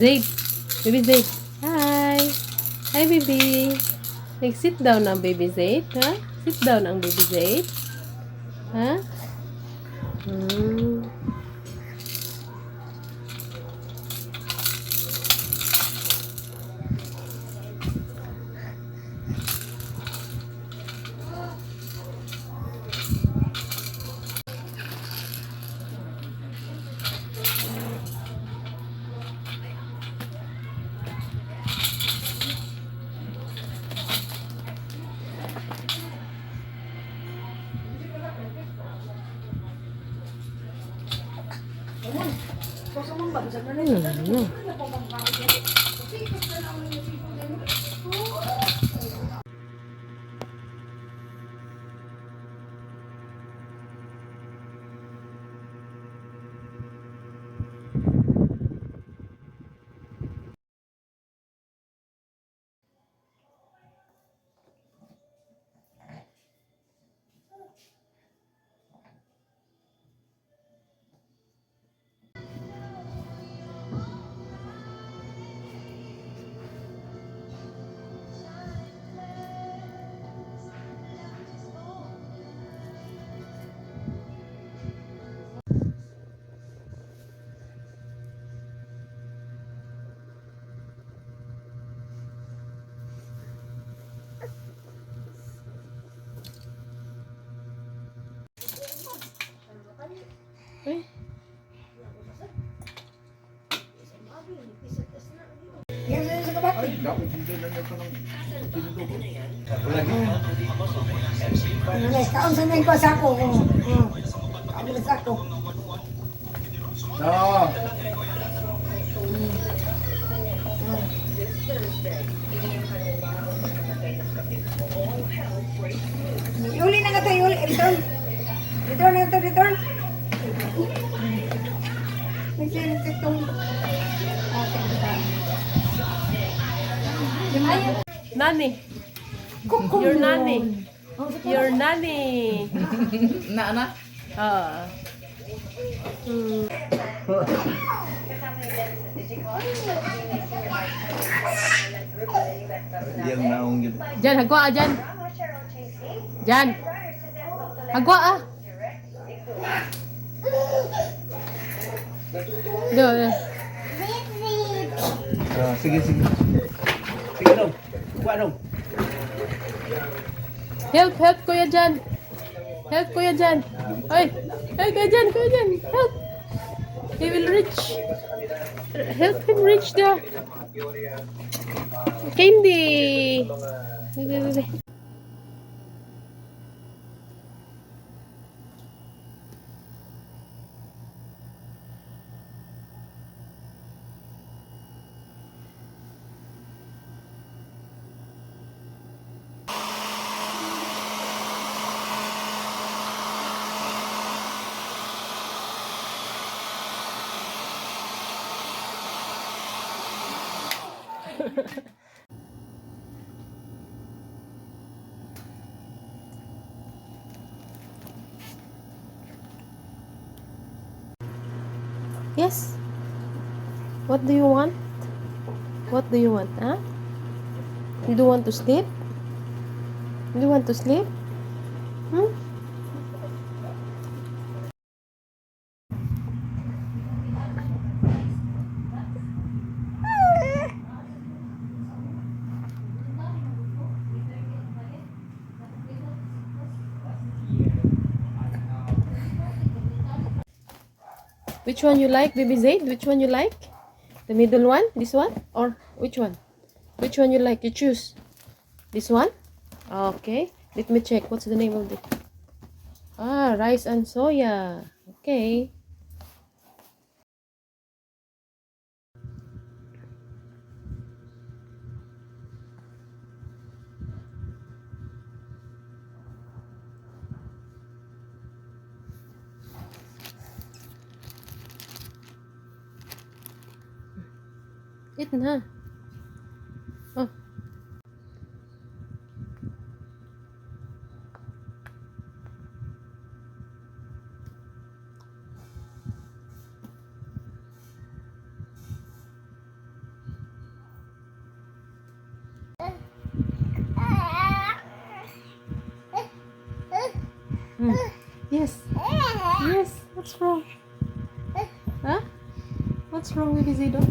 Zaid. Baby Zaid. Hi. Hi, baby. Sit down ang baby Zaid, ha? Sit down ang baby Zaid. Ha? Hmm. Hmm. Eh, Kaon sa nang ko sa ako. Kaon sa ako. No. Uli na nga tayo, return. Return. Nagsirit itong... Nani. Your nanny. Your nanny. Na. Ah. Hmm. Yang naong yun. Jan, hagwa ah, Jan. Jan. Hagwa ah. Do. Sige. Sige dong. Kuha dong. Help Kuya Jan. Help Kuya Jan. Ay, Kuya Jan. Help. He will reach. Help him reach the candy. Dali. Yes. What do you want? Huh? You don't want to sleep? You want to sleep? Hmm? Which one you like, baby Zaid? Which one you like? The middle one? This one? Or which one? Which one you like? You choose. This one? Okay. Let me check. What's the name of it? Ah, rice and soya. Okay. Eat na. Oh. Hmm. Yes. Yes. What's wrong? Huh? What's wrong with Isidro?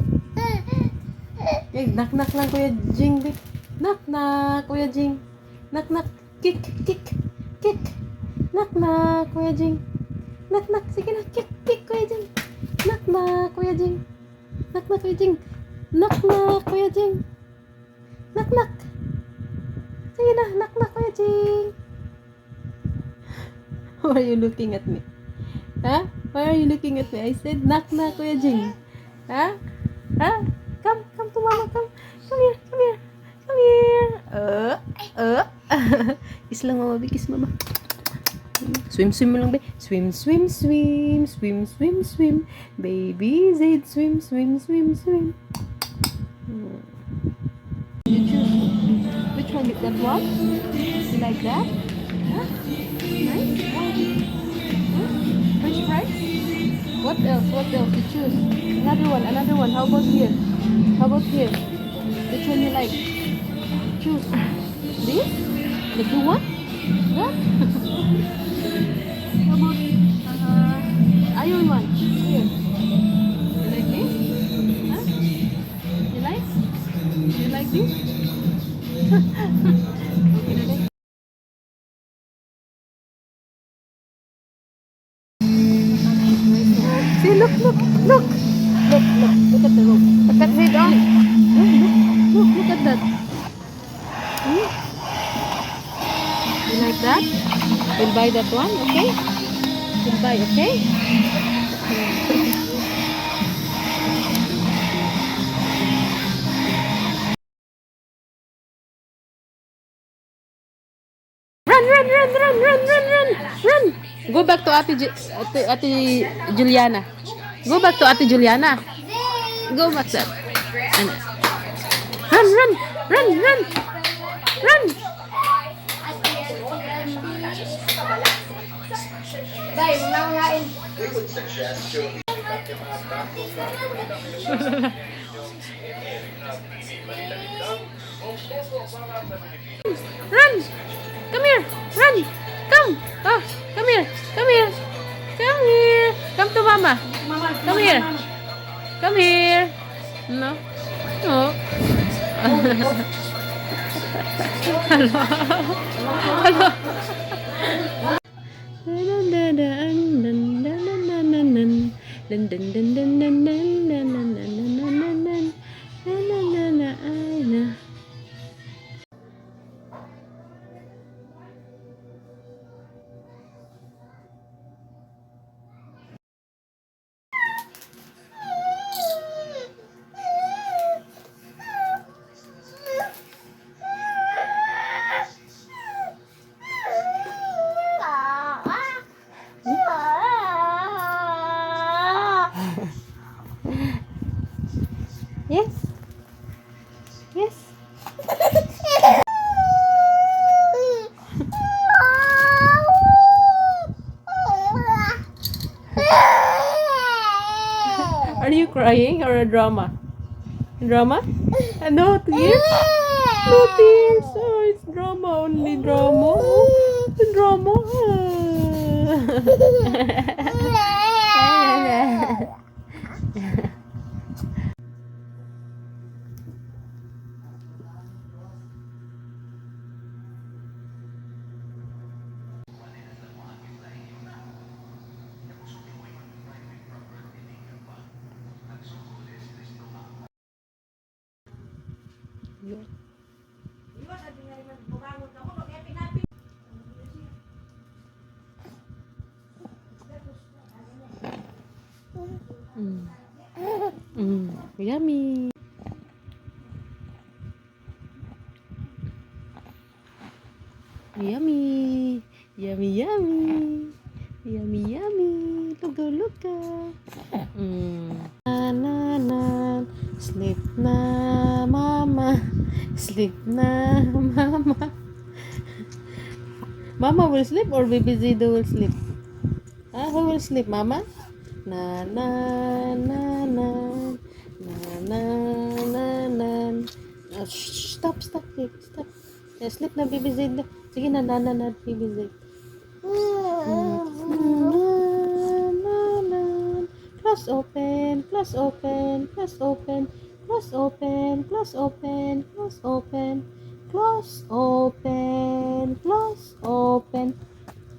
Eh, knock-knock lang, Kuya Jing. Knock-knock, Kuya Jing. Knock-knock. Kick, kick, kick. Knock-knock, Kuya Jing. Knock-knock. Sige na, kick, kick, Kuya Jing. Knock-knock, Kuya Jing. Knock-knock, Kuya Jing. Knock-knock, Kuya Jing. Knock-knock. Sige na, knock-knock, Kuya Jing. Why are you looking at me? Huh? Why are you looking at me? I said knock-knock, Kuya Jing. Huh? Huh? Come to mama, come. Come here, come here. Come here. Kiss lang mama, kiss mama. Swim, swim lang, baby. Swim, swim, swim. Swim, swim, swim. Baby Zaid, swim, swim, swim, swim. You choose. Which one? That one? You like that? Huh? Nice? French fries? What else? What else? You choose. Another one, another one. How about here? How about here? Which one you like? Choose. This? The blue one? That? How about iron one? Here. You like this? Huh? You like? You like this? Okay, okay. See, look, look, look. Look, look, look at the rope. Put that head on. Look at that. Hmm? You like that? We'll buy that one, okay? We'll buy, okay? Run, run, run, run, run, run, run, run. Go back to Ate Juliana. Go back to Ate Juliana. Go back there. Run, run, run, run, run. Dai, nangangain. Run. Come here. Run. Come. Oh, come here. Come here. Come here. Come to mama. Come here. Come here. No. No. Hello. Hello. Yes. Yes. Are you crying or a drama? Drama? No tears? No tears. Oh, it's drama. Only drama. Oh, drama. Yummy. Yummy. Yummy, yummy. Yummy, yummy. Luga, luga. Na, na, na. Sleep na, mama. Sleep na, mama. Mama will sleep or baby Zido will sleep? Who will sleep, mama? Na, na, na, na. Na, na, na, na. Oh, stop, stop, babe. Stop. Sleep na, baby Zaid. Sige na, baby Zaid. close open, close open, close open, close open, close open, close open, close open, close open.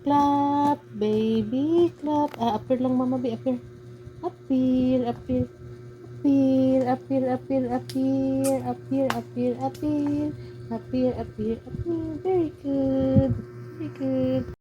Clap, baby, clap. Appear lang, Mama B, appear. Appear, appear. Appear, appear, appear, appear, appear, appear, appear, appear, appear, appear. Very good. Very good.